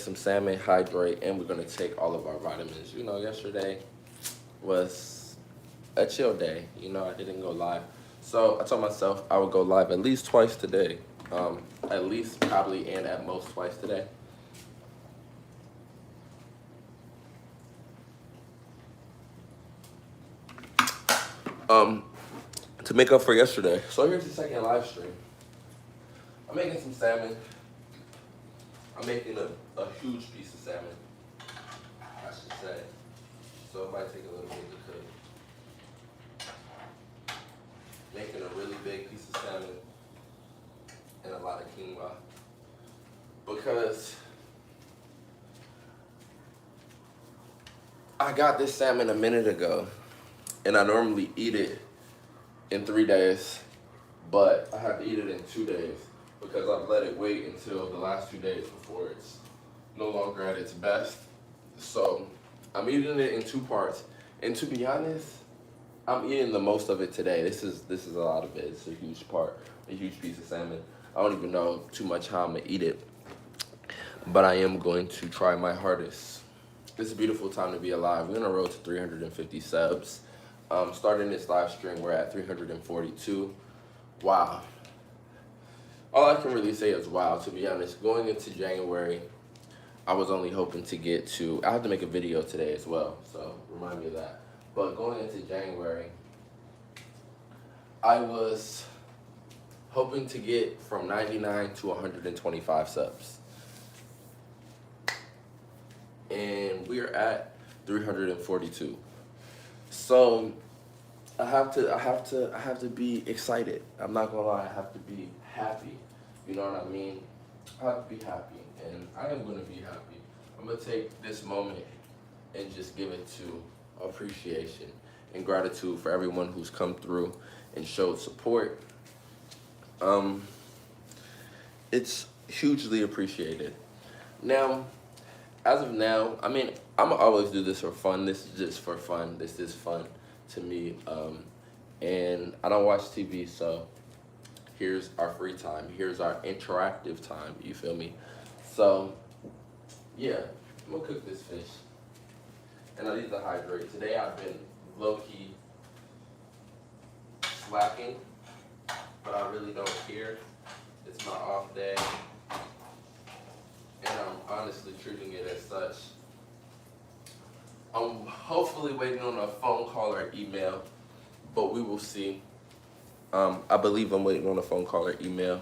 some salmon, hydrate, and we're gonna take all of our vitamins. You know, yesterday was a chill day. You know, I didn't go live. So I told myself I would go live at least twice today. At least, probably, and at most twice today. Um, to make up for yesterday. So here's the second live stream. I'm making some salmon. I'm making a huge piece of salmon, I should say. So it might take a little bit to cook. Making a really big piece of salmon and a lot of quinoa. Because I got this salmon a minute ago, and I normally eat it in 3 days, but I have to eat it in 2 days because I've let it wait until the last 2 days before it's no longer at its best. So I'm eating it in 2 parts. And to be honest, I'm eating the most of it today. This is a lot of it. It's a huge part, a huge piece of salmon. I don't even know too much how I'm gonna eat it, but I am going to try my hardest. It's a beautiful time to be alive. We're on a road to 350 subs. Starting this live stream, we're at 342. Wow. All I can really say is wow, to be honest. Going into January, I was only hoping to get to, I have to make a video today as well, so remind me of that. But going into January, I was hoping to get from 99 to 125 subs. And we're at 342. So I have to be excited. I'm not gonna lie, I have to be happy. You know what I mean? I have to be happy, and I am gonna be happy. I'm gonna take this moment and just give it to appreciation and gratitude for everyone who's come through and showed support. It's hugely appreciated. Now, as of now, I mean, I'm gonna always do this for fun. This is just for fun. This is fun to me. And I don't watch TV, so here's our free time. Here's our interactive time. You feel me? So, yeah, I'm gonna cook this fish. And I need to hydrate. Today I've been low-key slacking, but I really don't care. It's my off day. And I'm honestly treating it as such. I'm hopefully waiting on a phone call or email, but we will see. I believe I'm waiting on a phone call or email.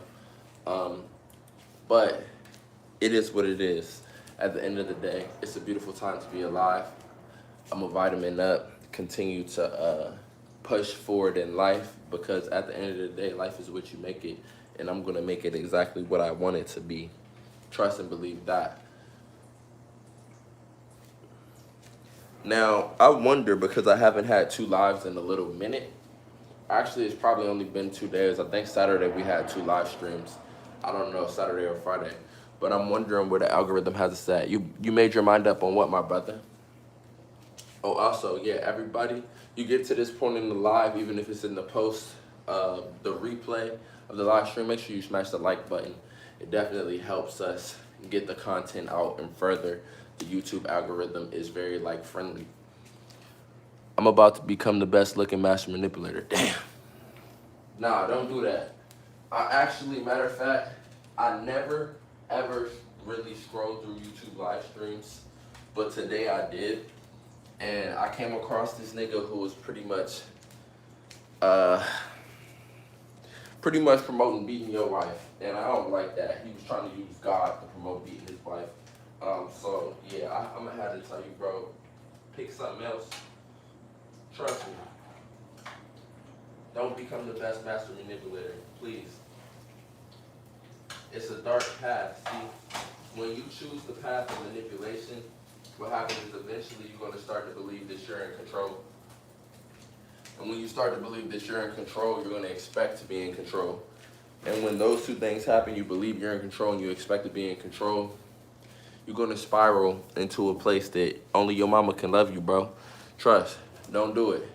But it is what it is. At the end of the day, it's a beautiful time to be alive. I'm a vitamin up, continue to push forward in life, because at the end of the day, life is what you make it, and I'm gonna make it exactly what I want it to be. Trust and believe that. Now, I wonder, because I haven't had 2 lives in a little minute. Actually, it's probably only been 2 days. I think Saturday we had 2 live streams. I don't know, Saturday or Friday. But I'm wondering where the algorithm has us at. You made your mind up on what, my brother? Oh, also, yeah, everybody, you get to this point in the live, even if it's in the post, the replay of the live stream, make sure you smash the like button. It definitely helps us get the content out and further. The YouTube algorithm is very like friendly. I'm about to become the best looking master manipulator. Damn. Nah, don't do that. I actually, matter of fact, I never ever really scroll through YouTube live streams, but today I did. And I came across this nigga who was pretty much promoting beating your wife. And I don't like that. He was trying to use God to promote beating his wife. So yeah, I'm gonna have to tell you, bro, pick something else. Trust me. Don't become the best master manipulator, please. It's a dark path. See, when you choose the path of manipulation, what happens is eventually you're going to start to believe that you're in control. And when you start to believe that you're in control, you're going to expect to be in control. And when those 2 things happen, you believe you're in control and you expect to be in control, you're going to spiral into a place that only your mama can love you, bro. Trust. Don't do it.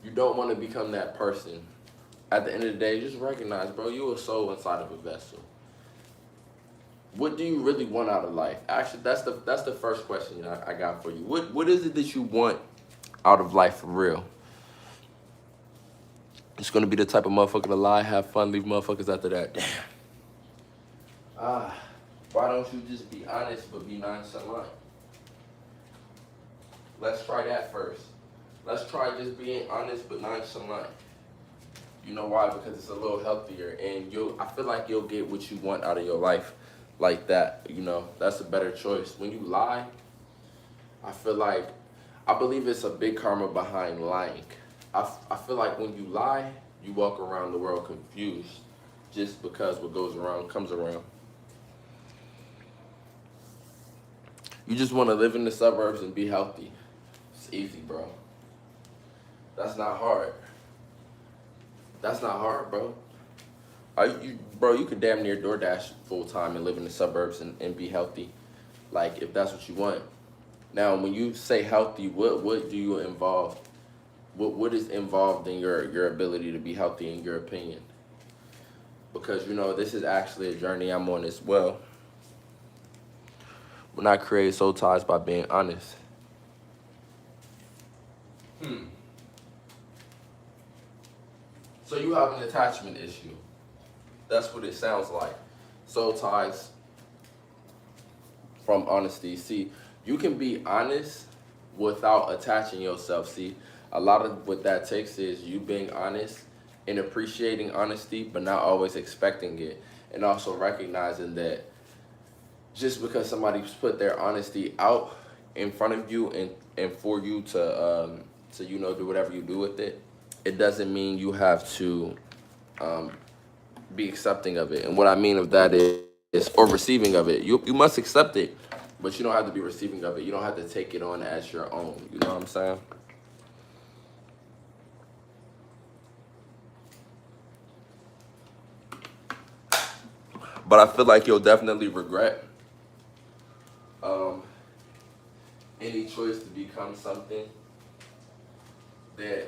You don't want to become that person. At the end of the day, just recognize, bro, you're a soul inside of a vessel. What do you really want out of life? Actually, that's the first question I got for you. What is it that you want out of life for real? It's gonna be the type of motherfucker to lie, have fun, leave motherfuckers after that. Damn. Ah, why don't you just be honest but be nonchalant? Let's try that first. Let's try just being honest but nonchalant. You know why? Because it's a little healthier, and I feel like you'll get what you want out of your life like that. You know, that's a better choice. When you lie, I feel like, I believe it's a big karma behind lying. I feel like when you lie, you walk around the world confused just because what goes around comes around. You just want to live in the suburbs and be healthy. It's easy, bro. That's not hard. That's not hard, bro. You could damn near DoorDash full time and live in the suburbs and be healthy, like if that's what you want. Now, when you say healthy, what do you involve? What is involved in your ability to be healthy in your opinion? Because this is actually a journey I'm on as well. When I create soul ties by being honest. So you have an attachment issue. That's what it sounds like. Soul ties from honesty. See, you can be honest without attaching yourself. See, a lot of what that takes is you being honest and appreciating honesty, but not always expecting it. And also recognizing that just because somebody's put their honesty out in front of you and for you to do whatever you do with it, it doesn't mean you have to be accepting of it. And what I mean of that is or receiving of it. You must accept it, but you don't have to be receiving of it. You don't have to take it on as your own. You know what I'm saying? But I feel like you'll definitely regret any choice to become something that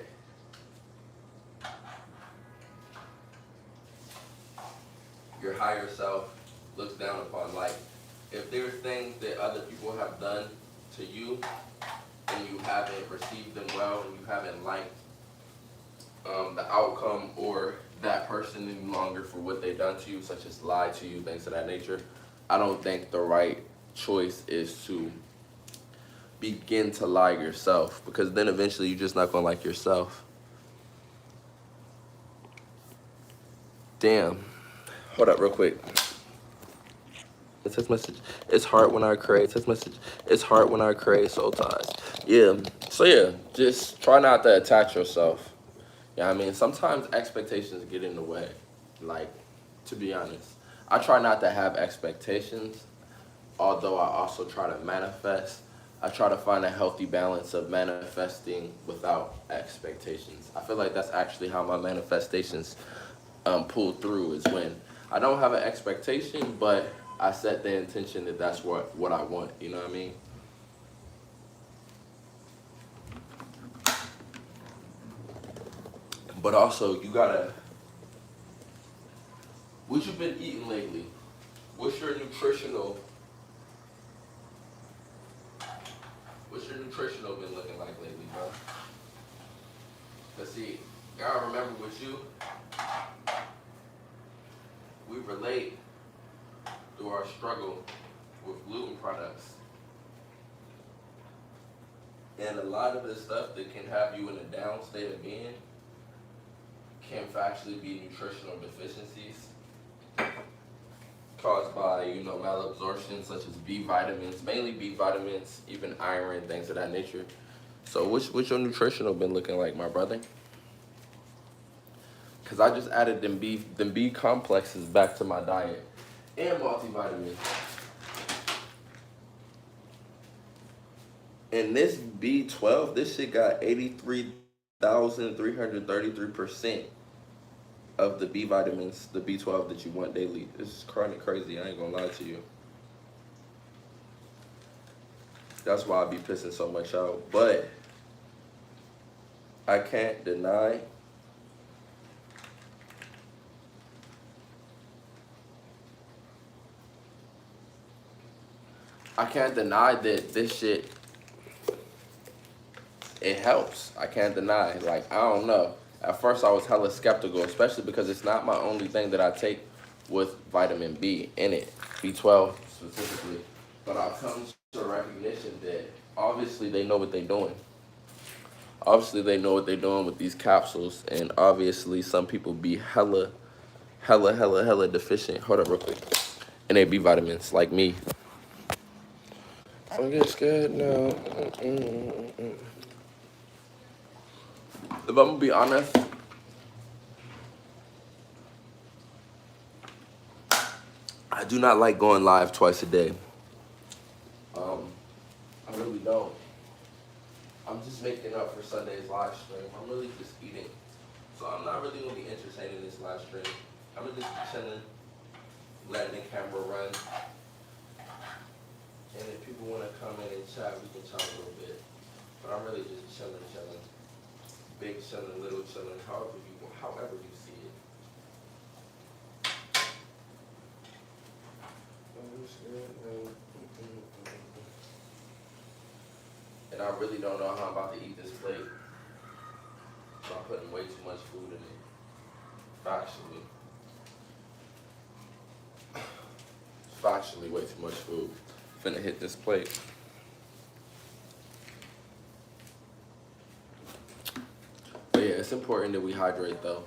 your higher self looks down upon. Like, if there's things that other people have done to you and you haven't received them well and you haven't liked the outcome or that person any longer for what they've done to you, such as lie to you, things of that nature, I don't think the right choice is to begin to lie yourself, because then eventually you're just not going to like yourself. Damn. Hold up real quick. A text message. It's hard when I create. Text message. It's hard when I create soul ties. Yeah. So yeah, just try not to attach yourself. Yeah, I mean, sometimes expectations get in the way. Like, to be honest, I try not to have expectations, although I also try to manifest. I try to find a healthy balance of manifesting without expectations. I feel like that's actually how my manifestations pull through, is when I don't have an expectation, but I set the intention that that's what I want. You know what I mean? But also, you gotta. What you been eating lately? What's your nutritional? What's your nutritional been looking like lately, bro? Let's see. Y'all remember with you, we relate through our struggle with gluten products. And a lot of the stuff that can have you in a down state of being can factually be nutritional deficiencies caused by, malabsorption, such as B vitamins, mainly B vitamins, even iron, things of that nature. So what's your nutritional been looking like, my brother? Because I just added them B complexes back to my diet and multivitamins. And this B12, this shit got 83,333% of the B vitamins, the B12 that you want daily. This is chronic crazy. I ain't gonna lie to you. That's why I be pissing so much out. But I can't deny I can't deny that this shit, it helps. I can't deny. Like, I don't know. At first, I was hella skeptical, especially because it's not my only thing that I take with vitamin B in it, B12 specifically. But I've come to a recognition that obviously they know what they're doing. Obviously, they know what they're doing with these capsules, and obviously, some people be hella deficient. Hold up, real quick. And they B vitamins, like me. I get scared now. If I'm gonna be honest, I do not like going live twice a day. I really don't. I'm just making up for Sunday's live stream. I'm really just eating. So I'm not really gonna be entertaining this live stream. I'm gonna just be chilling, letting the camera run. And if people wanna come in and chat, we can chat a little bit. But I'm really just chilling. Big chilling, little chilling, however you see it. And I really don't know how I'm about to eat this plate. So I'm putting way too much food in it. Factually way too much food. Finna hit this plate. But yeah, it's important that we hydrate though.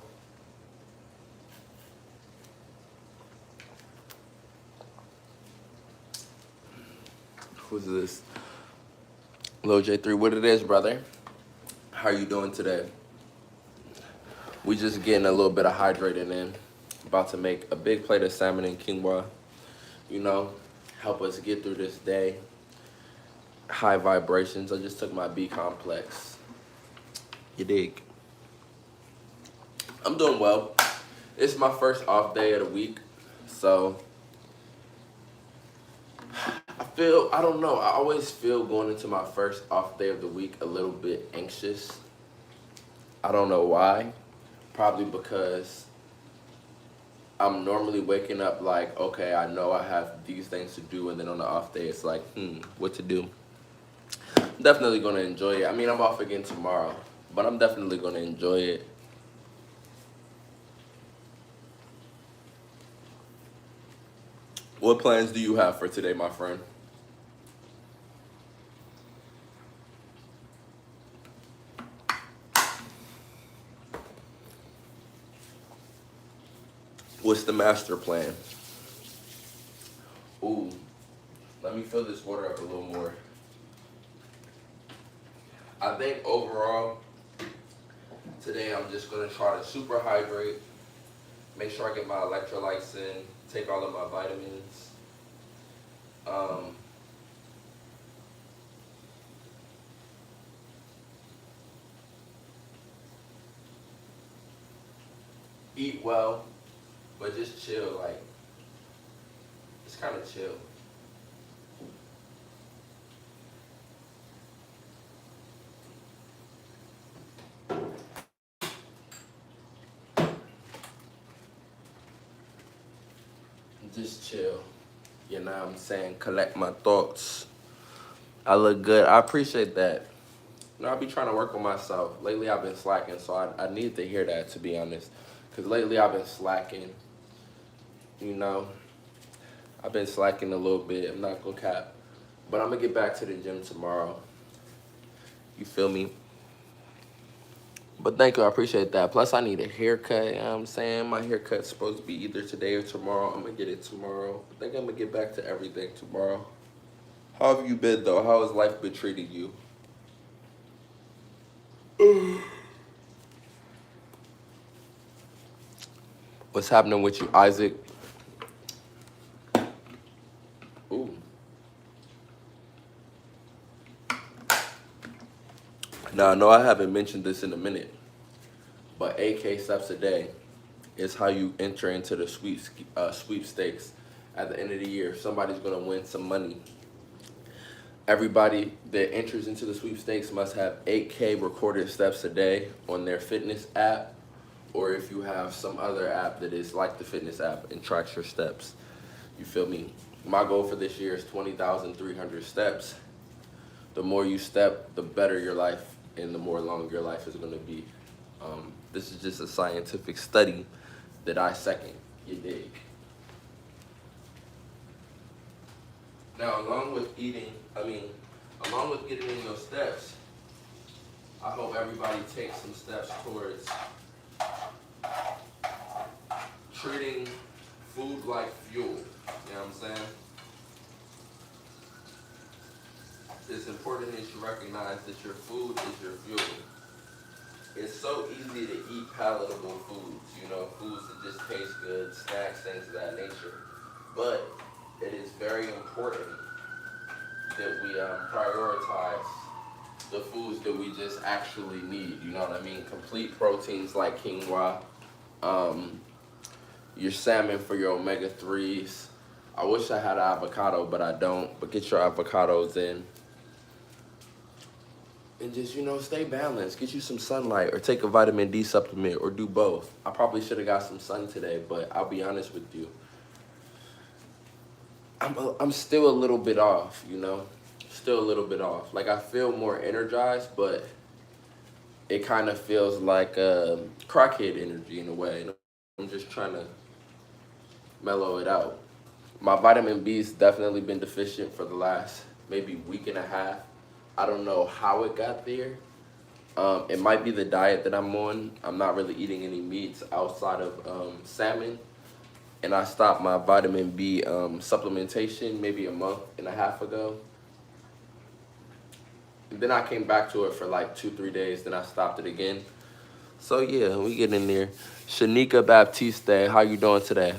Who's this? Lil J3, what it is, brother? How you doing today? We just getting a little bit of hydrating in. About to make a big plate of salmon and quinoa. You know, help us get through this day. High vibrations. I just took my B complex. You dig? I'm doing well. It's my first off day of the week, so I don't know, I always feel going into my first off day of the week a little bit anxious. I don't know why. Probably because I'm normally waking up like, okay, I know I have these things to do, and then on the off day, it's like, what to do? I'm definitely gonna enjoy it. I mean, I'm off again tomorrow, but I'm definitely gonna enjoy it. What plans do you have for today, my friend? What's the master plan? Ooh, let me fill this water up a little more. I think overall, today I'm just gonna try to super hydrate, make sure I get my electrolytes in, take all of my vitamins. Eat well, but just chill, like, just kind of chill. Just chill. You know what I'm saying? Collect my thoughts. I look good. I appreciate that. You know, I be trying to work on myself. Lately, I've been slacking, so I need to hear that, to be honest. Because lately, I've been slacking. You know, I've been slacking a little bit. I'm not going to cap. But I'm going to get back to the gym tomorrow. You feel me? But thank you, I appreciate that. Plus, I need a haircut, you know what I'm saying? My haircut's supposed to be either today or tomorrow. I'm going to get it tomorrow. I think I'm going to get back to everything tomorrow. How have you been, though? How has life been treating you? What's happening with you, Isaac? Ooh. Now, I know I haven't mentioned this in a minute, but 8K steps a day is how you enter into the sweepstakes at the end of the year. Somebody's going to win some money. Everybody that enters into the sweepstakes must have 8K recorded steps a day on their fitness app, or if you have some other app that is like the fitness app and tracks your steps. You feel me? My goal for this year is 20,300 steps. The more you step, the better your life and the more long your life is going to be. This is just a scientific study that I second. You dig? Now, along with getting in your steps, I hope everybody takes some steps towards treating food like fuel. You know what I'm saying? It's important that you recognize that your food is your fuel. It's so easy to eat palatable foods, foods that just taste good, snacks, things of that nature. But it is very important that we prioritize the foods that we just actually need. You know what I mean? Complete proteins like quinoa, your salmon for your omega-3s. I wish I had an avocado, but I don't. But get your avocados in. And just, stay balanced. Get you some sunlight or take a vitamin D supplement or do both. I probably should have got some sun today, but I'll be honest with you. I'm still a little bit off, Still a little bit off. Like, I feel more energized, but it kind of feels like crackhead energy in a way. I'm just trying to mellow it out. My vitamin B's definitely been deficient for the last maybe week and a half. I don't know how it got there. It might be the diet that I'm on. I'm not really eating any meats outside of salmon. And I stopped my vitamin B supplementation maybe a month and a half ago. And then I came back to it for like 2-3 days. Then I stopped it again. So yeah, we get in there. Shanika Baptiste, how you doing today?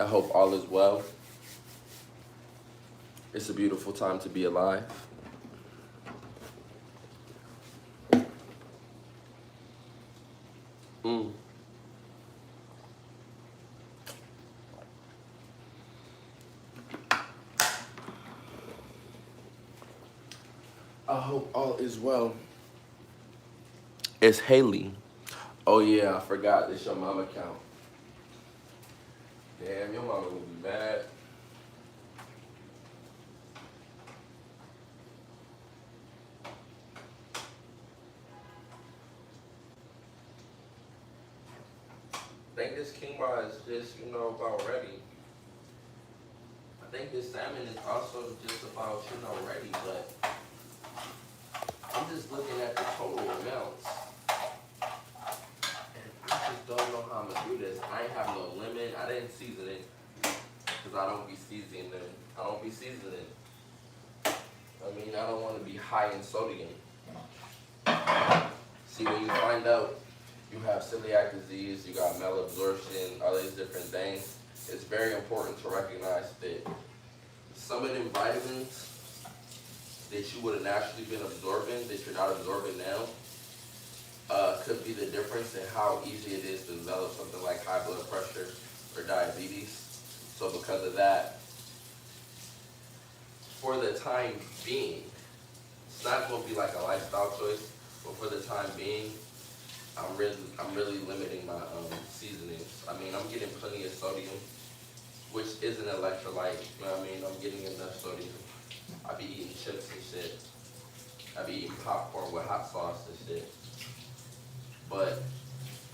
I hope all is well. It's a beautiful time to be alive. I hope all is well. It's Haley. Oh yeah, I forgot. This your mama account. Damn, your mama will be mad. I think this quinoa is just, about ready. I think this salmon is also just about, ready, but I'm just looking at the total amounts. And I just don't know how I'm gonna do this. I ain't have no lemon. I didn't season it because I don't be seasoning. I don't want to be high in sodium. See, when you find out you have celiac disease, you got malabsorption, all these different things, it's very important to recognize that some of them vitamins that you would have naturally been absorbing, that you're not absorbing now, could be the difference in how easy it is to develop something like high blood pressure or diabetes. So because of that, for the time being, it's not going to be like a lifestyle choice, but for the time being, I'm really limiting my seasonings. I'm getting plenty of sodium, which is an electrolyte. I'm getting enough sodium. I be eating chips and shit. I be eating popcorn with hot sauce and shit. But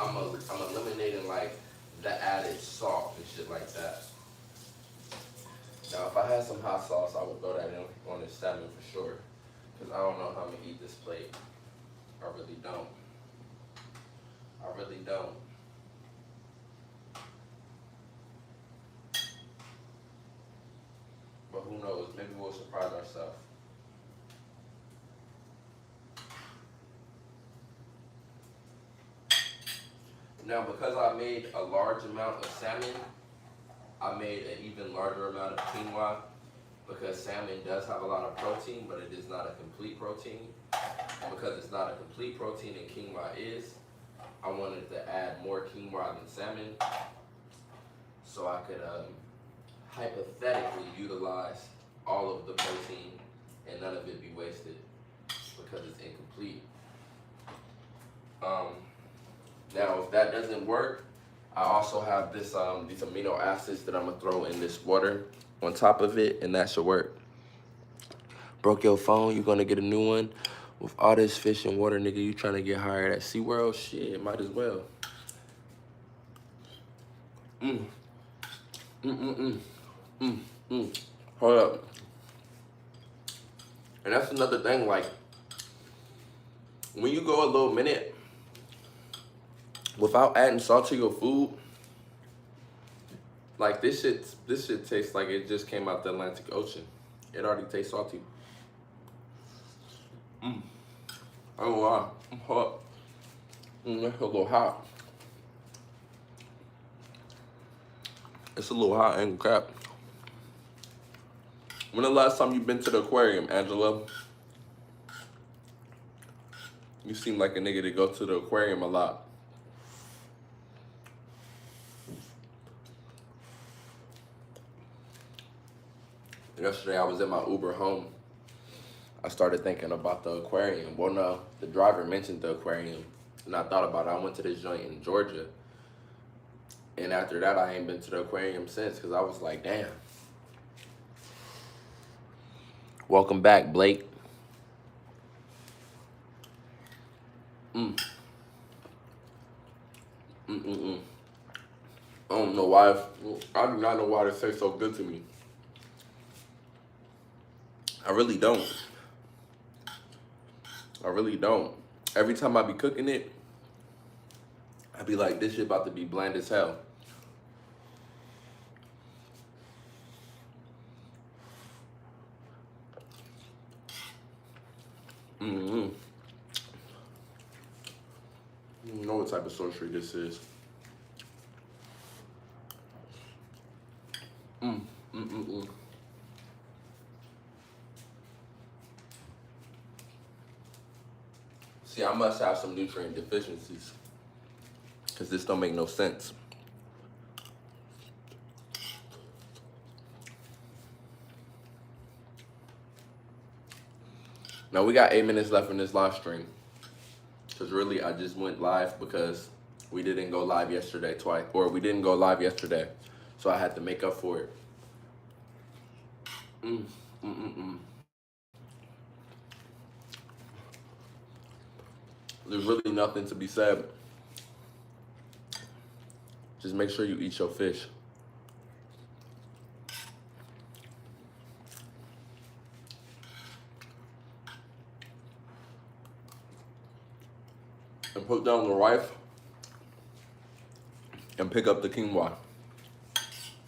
I'm eliminating like the added salt and shit like that. Now, if I had some hot sauce, I would throw that in on this salmon for sure. Because I don't know how I'm going to eat this plate. I really don't. But who knows? Maybe we'll surprise ourselves. Now, because I made a large amount of salmon, I made an even larger amount of quinoa, because salmon does have a lot of protein, but it is not a complete protein. And because it's not a complete protein and quinoa is, I wanted to add more quinoa than salmon so I could hypothetically utilize all of the protein and none of it be wasted because it's incomplete. Now, if that doesn't work, I also have this these amino acids that I'm gonna throw in this water. on top of it, and that should work. Broke your phone, you gonna get a new one? With all this fish and water, nigga, you trying to get hired at SeaWorld? Shit, might as well. Mm. Hold up. And that's another thing, like, when you go a little minute without adding salt to your food, like this shit tastes like it just came out the Atlantic Ocean. It already tastes salty. I don't know why. I'm hot. That's a little hot. It's a little hot, ain't crap. When the last time you been to the aquarium, Angela? You seem like a nigga that go to the aquarium a lot. Yesterday I was in my Uber home. I started thinking about the aquarium. Well, no, the driver mentioned the aquarium, and I thought about it. I went to this joint in Georgia, and after that I ain't been to the aquarium since, because I was like, damn. Welcome back, Blake. I don't know why. I do not know why this tastes so good to me. I really don't. I really don't. Every time I be cooking it, I be like, this shit about to be bland as hell. You know what type of sorcery this is. See, I must have some nutrient deficiencies, because this don't make no sense. Now we got 8 minutes left in this live stream, because really I just went live because we didn't go live yesterday twice, or we didn't go live yesterday, so I had to make up for it. There's really nothing to be said. Just make sure you eat your fish. And put down the rice and pick up the quinoa.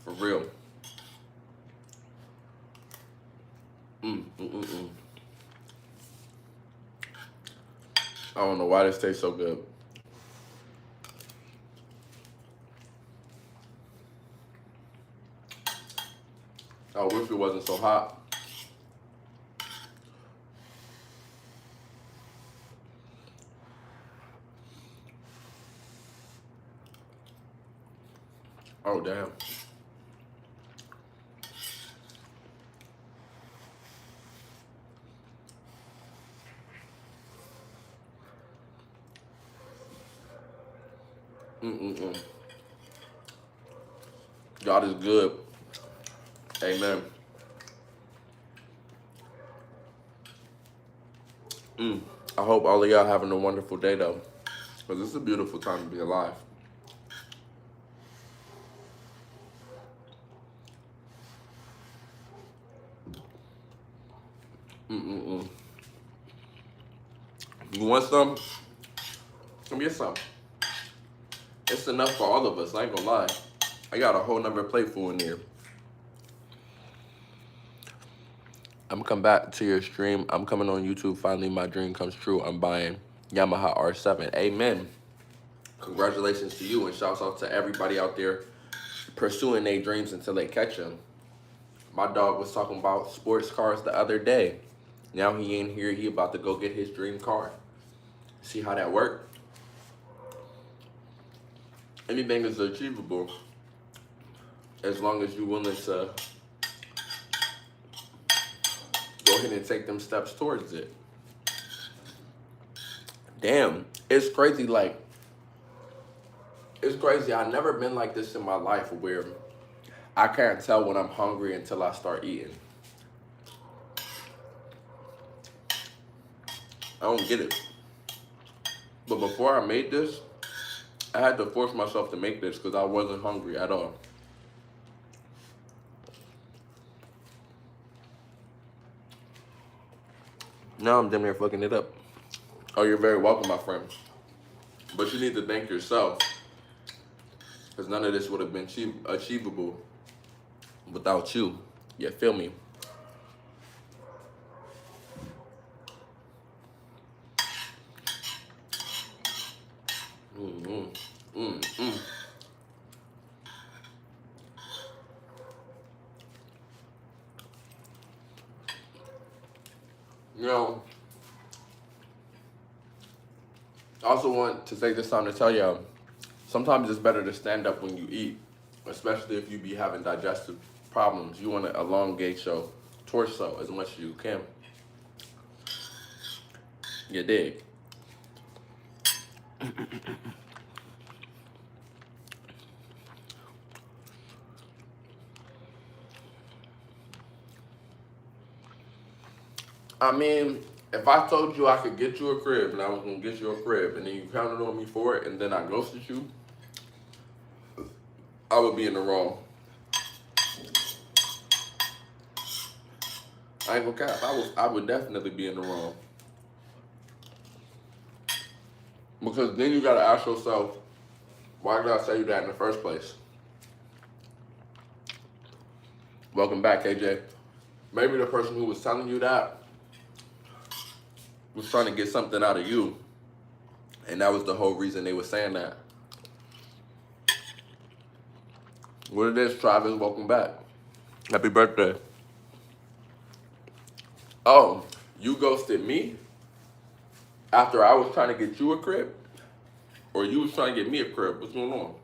For real. I don't know why this tastes so good. I wish it wasn't so hot. Oh, damn. God is good. Amen. I hope all of y'all having a wonderful day, though, because it's a beautiful time to be alive. You want some? Come get some. It's enough for all of us, I ain't gonna lie. I got a whole nother plate full in there. I'm coming back to your stream. I'm coming on YouTube. Finally, my dream comes true. I'm buying Yamaha R7. Amen. Congratulations to you, and shouts out to everybody out there pursuing their dreams until they catch them. My dog was talking about sports cars the other day. Now he ain't here. He about to go get his dream car. See how that worked? Anything is achievable as long as you're willing to go ahead and take them steps towards it. Damn, it's crazy. Like, it's crazy. I've never been like this in my life where I can't tell when I'm hungry until I start eating. I don't get it. But before I made this, I had to force myself to make this because I wasn't hungry at all. Now I'm damn near fucking it up. Oh, you're very welcome, my friend. But you need to thank yourself because none of this would have been achievable without you. You feel me? You know, I also want to take this time to tell you, sometimes it's better to stand up when you eat, especially if you be having digestive problems. You want to elongate your torso as much as you can. You dig? I mean, if I told you I could get you a crib and I was gonna get you a crib and then you counted on me for it and then I ghosted you, I would be in the wrong. I ain't gonna cap. I would definitely be in the wrong. Because then you gotta ask yourself, why did I say you that in the first place? Welcome back, AJ. Maybe the person who was telling you that was trying to get something out of you, and that was the whole reason they were saying that. What it is, Travis, welcome back. Happy birthday. Oh, you ghosted me after I was trying to get you a crib? Or you was trying to get me a crib? What's going on?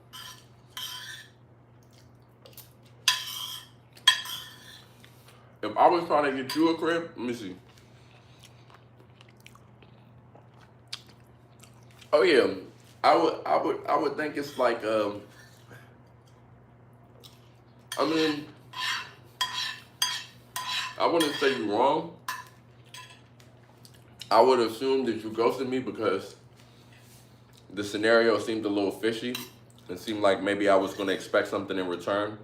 If I was trying to get you a crib, let me see. Oh yeah, I would think it's like I mean, I wouldn't say you're wrong. I would assume that you ghosted me because the scenario seemed a little fishy. It seemed like maybe I was gonna expect something in return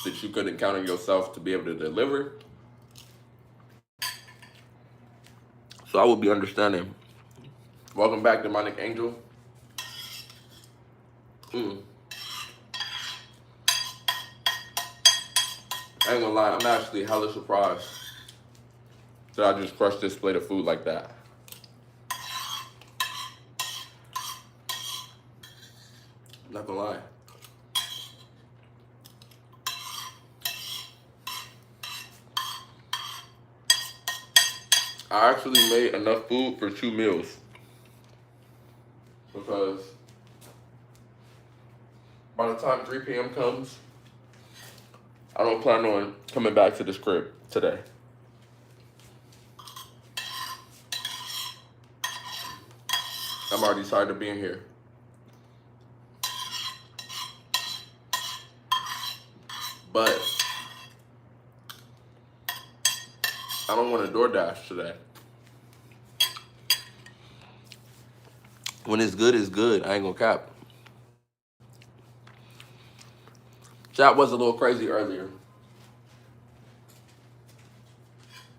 that you couldn't count on yourself to be able to deliver. So I would be understanding. Welcome back, Demonic Angel. I ain't gonna lie, I'm actually hella surprised that I just crushed this plate of food like that. I'm not gonna lie. I actually made enough food for 2 meals because by the time 3 p.m. comes, I don't plan on coming back to this crib today. I'm already tired of being here. But I don't want to DoorDash today. When it's good, it's good. I ain't gonna cap. Chat was a little crazy earlier.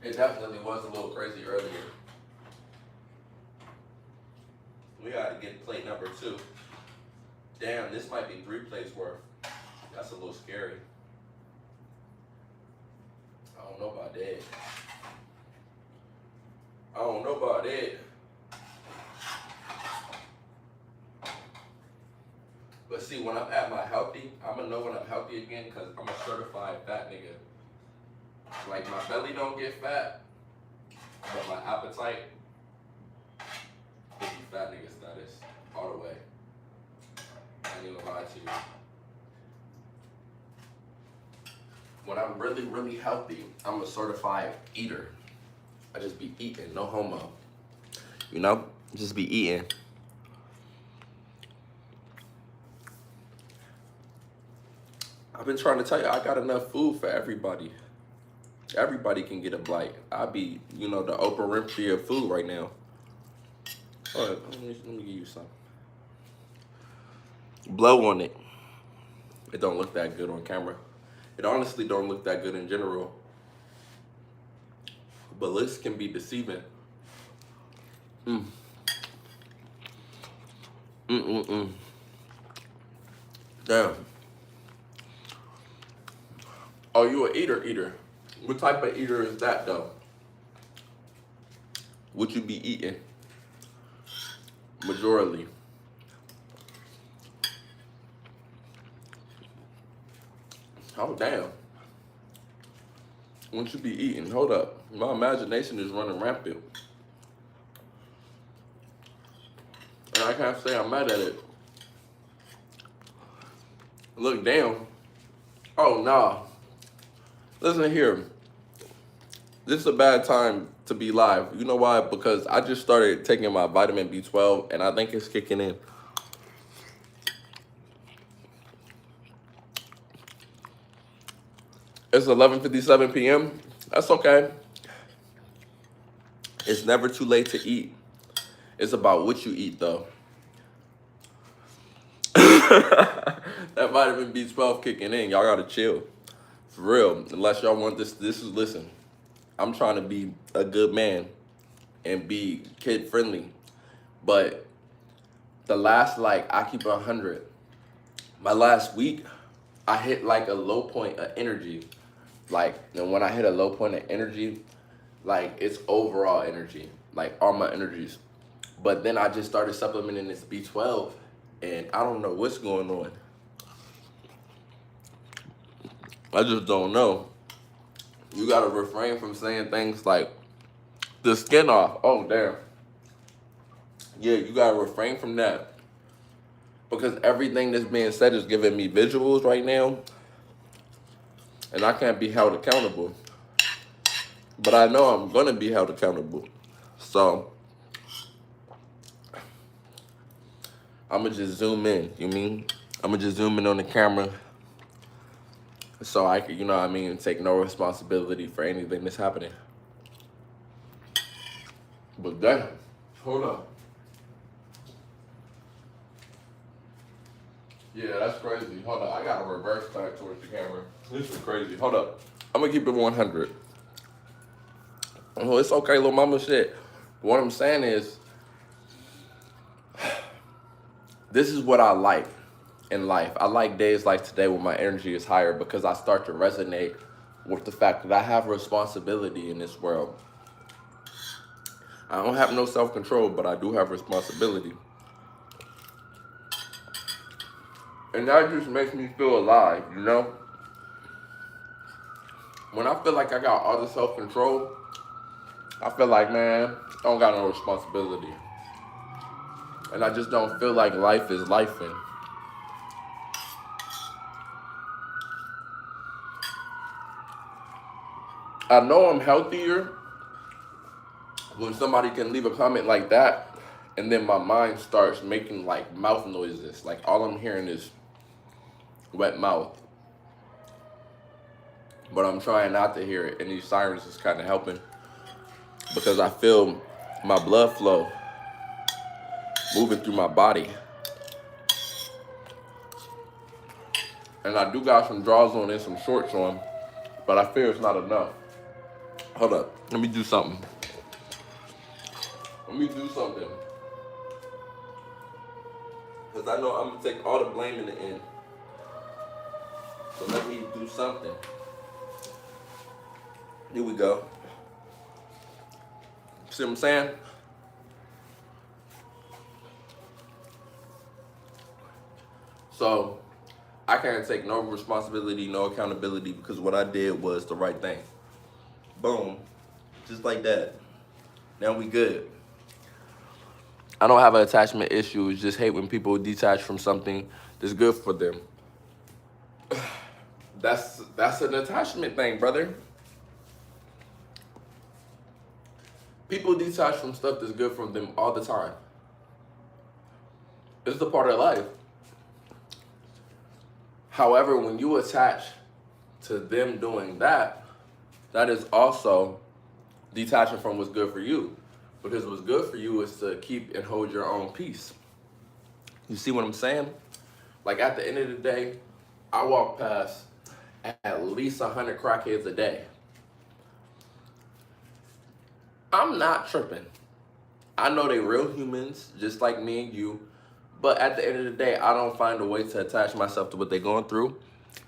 It definitely was a little crazy earlier. We gotta get plate number 2. Damn, this might be 3 plates worth. That's a little scary. I don't know about that. I don't know about that. But see, when I'm at my healthy, I'm gonna know when I'm healthy again because I'm a certified fat nigga. Like, my belly don't get fat, but my appetite will be fat nigga status all the way. I ain't gonna lie to you. When I'm really, really healthy, I'm a certified eater. I just be eating, no homo. You know? Just be eating. I've been trying to tell you, I got enough food for everybody. Everybody can get a bite. I be, you know, the Oprah Winfrey of food right now. All right, let me give you some. Blow on it. It don't look that good on camera. It honestly don't look that good in general. But looks can be deceiving. Mm. Mm-mm-mm. Damn. Oh, you an eater? What type of eater is that though? What you be eating? Majorly. Oh damn. What you be eating? Hold up. My imagination is running rampant. And I can't say I'm mad at it. Look down. Oh nah. Listen here. This is a bad time to be live. You know why? Because I just started taking my vitamin B12 and I think it's kicking in. It's 11:57 p.m. That's okay. It's never too late to eat. It's about what you eat though. That vitamin B12 kicking in. Y'all gotta chill. For real. Unless y'all want this is, listen. I'm trying to be a good man and be kid friendly. But the last, like, I keep 100. My last week, I hit like a low point of energy. Like, and when I hit a low point of energy, like, it's overall energy, like all my energies. But then I just started supplementing this B12, and I don't know what's going on. I just don't know. You gotta refrain from saying things like the skin off. Oh, damn. Yeah, you gotta refrain from that. Because everything that's being said is giving me visuals right now, and I can't be held accountable. But I know I'm gonna be held accountable. So I'ma just zoom in, you mean? I'ma just zoom in on the camera so I can, you know what I mean, take no responsibility for anything that's happening. But damn, hold up. Yeah, that's crazy. Hold up, I gotta reverse back towards the camera. This is crazy. Hold up. I'm gonna keep it 100. Oh, it's okay, little mama shit. What I'm saying is, this is what I like in life. I like days like today when my energy is higher because I start to resonate with the fact that I have responsibility in this world. I don't have no self-control, but I do have responsibility. And that just makes me feel alive, you know? When I feel like I got all the self-control, I feel like, man, I don't got no responsibility. And I just don't feel like life is lifing. I know I'm healthier when somebody can leave a comment like that, and then my mind starts making like mouth noises. Like all I'm hearing is wet mouth. But I'm trying not to hear it, and these sirens is kind of helping because I feel my blood flow moving through my body. And I do got some drawers on and some shorts on, but I fear it's not enough. Hold up, let me do something. Because I know I'm going to take all the blame in the end. So let me do something. Here we go. See what I'm saying? So I can't take no responsibility, no accountability, because what I did was the right thing. Boom. Just like that. Now we good. I don't have an attachment issue. Just hate when people detach from something that's good for them. That's an attachment thing, brother. People detach from stuff that's good for them all the time. It's a part of life. However, when you attach to them doing that, that is also detaching from what's good for you. Because what's good for you is to keep and hold your own peace. You see what I'm saying? Like at the end of the day, I walk past at least 100 crackheads a day. I'm not tripping. I know they real humans, just like me and you. But at the end of the day, I don't find a way to attach myself to what they're going through.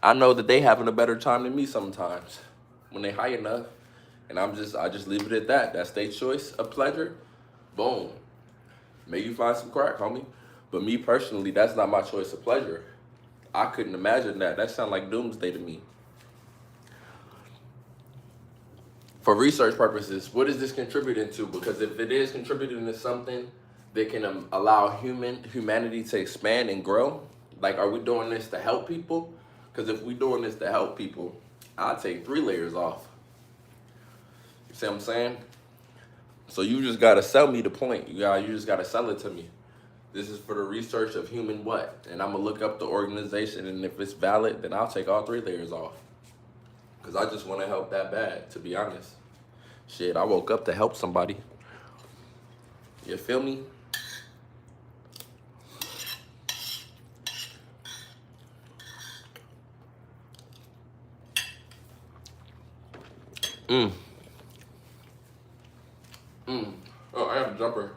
I know that they having a better time than me sometimes when they high enough. And I just leave it at that. That's their choice of pleasure. Boom. May you find some crack, homie. But me personally, that's not my choice of pleasure. I couldn't imagine that. That sounds like doomsday to me. For research purposes, what is this contributing to? Because if it is contributing to something that can allow humanity to expand and grow, like, are we doing this to help people? Because if we doing this to help people, I'll take 3 layers off. You see what I'm saying? So you just gotta sell me the point. You just gotta sell it to me. This is for the research of human what? And I'm gonna look up the organization, and if it's valid, then I'll take all 3 layers off. Because I just want to help that bad, to be honest. Shit, I woke up to help somebody. You feel me? Oh, I have a jumper.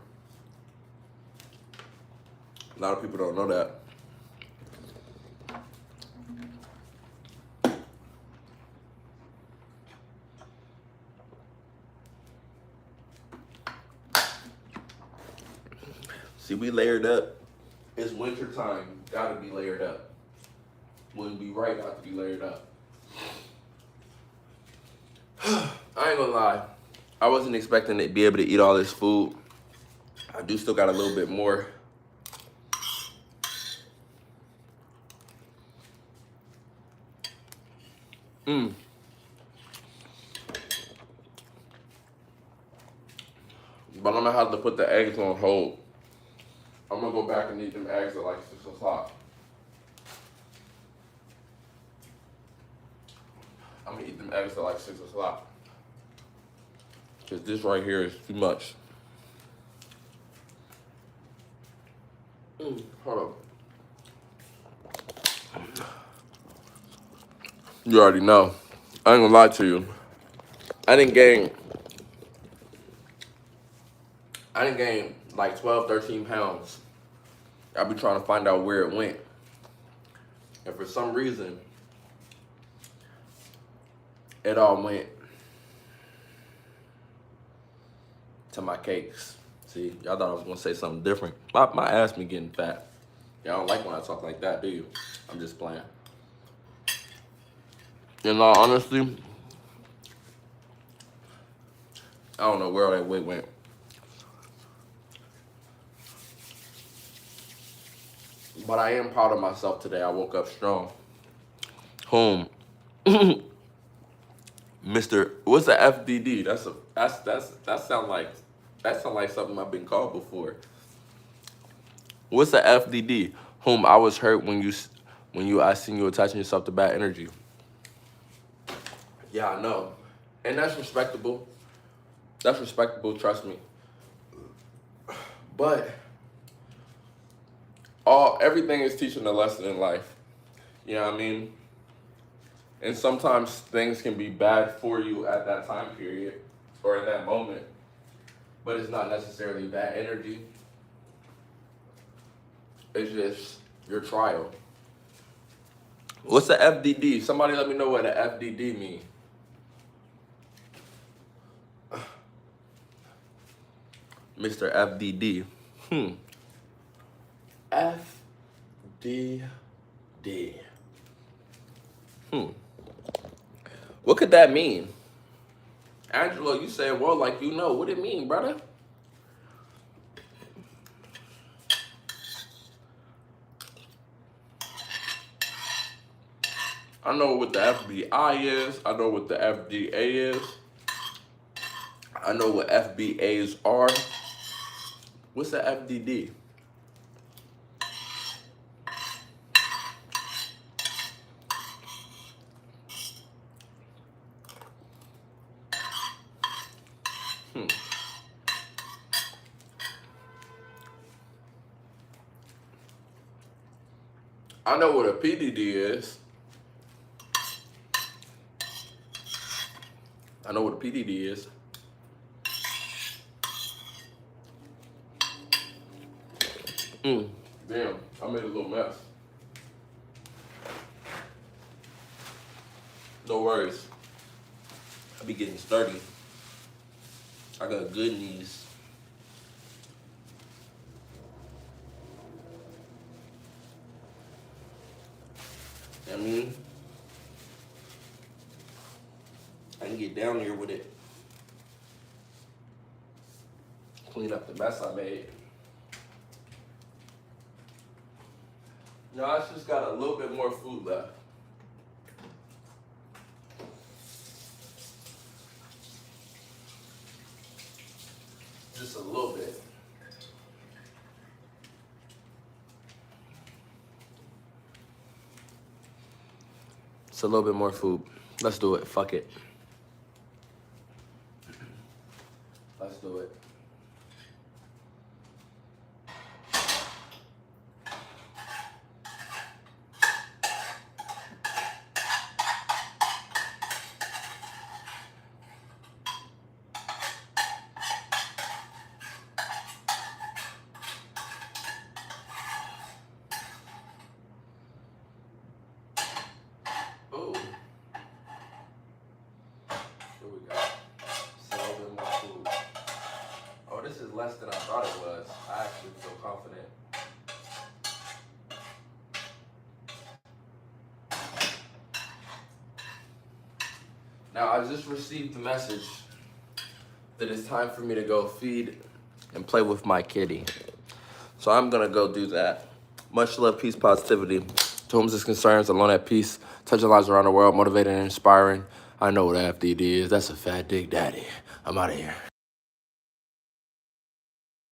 A lot of people don't know that. See, we layered up. It's winter time. Gotta be layered up. Wouldn't be right not to be layered up. I ain't gonna lie. I wasn't expecting to be able to eat all this food. I do still got a little bit more. But I'm gonna have to put the eggs on hold. I'm gonna go back and eat them eggs at like 6 o'clock. I'm gonna eat them eggs at like 6 o'clock. Cause this right here is too much. Hold on. You already know. I ain't gonna lie to you. I didn't gain like 12, 13 pounds. I be trying to find out where it went. And for some reason, it all went to my cakes. See, y'all thought I was gonna say something different. My ass be getting fat. Y'all don't like when I talk like that, do you? I'm just playing. In all honesty, I don't know where all that weight went. But I am proud of myself today. I woke up strong. Home. Mr. What's the FDD? That sound like something I've been called before. What's the FDD? Whom I was hurt when I seen you attaching yourself to bad energy. Yeah, I know. And that's respectable. That's respectable, trust me. But everything is teaching a lesson in life. You know what I mean? And sometimes things can be bad for you at that time period or in that moment. But it's not necessarily bad energy. It's just your trial. What's the FDD? Somebody let me know what the FDD means. Mr. FDD. FDD. What could that mean? Angelo, you said, well, like you know. What it mean, brother? I know what the FBI is. I know what the FDA is. I know what FBAs are. What's the FDD? I know what a PDD is. I know what a PDD is. Damn, I made a little mess. No worries. I be getting sturdy. I got good knees. I mean, I can get down here with it. Clean up the mess I made. No, I just got a little bit more food left. Just a little bit. It's a little bit more food. Let's do it. Fuck it. Let's do it. Ooh. Here we go. Just a little bit more food. Oh, this is less than I thought it was. I actually feel confident. Now, I just received the message that it's time for me to go feed and play with my kitty. So I'm gonna go do that. Much love, peace, positivity. To whom this concerns, alone at peace, touching lives around the world, motivating and inspiring. I know what FDD is. That's a fat dick daddy. I'm out of here.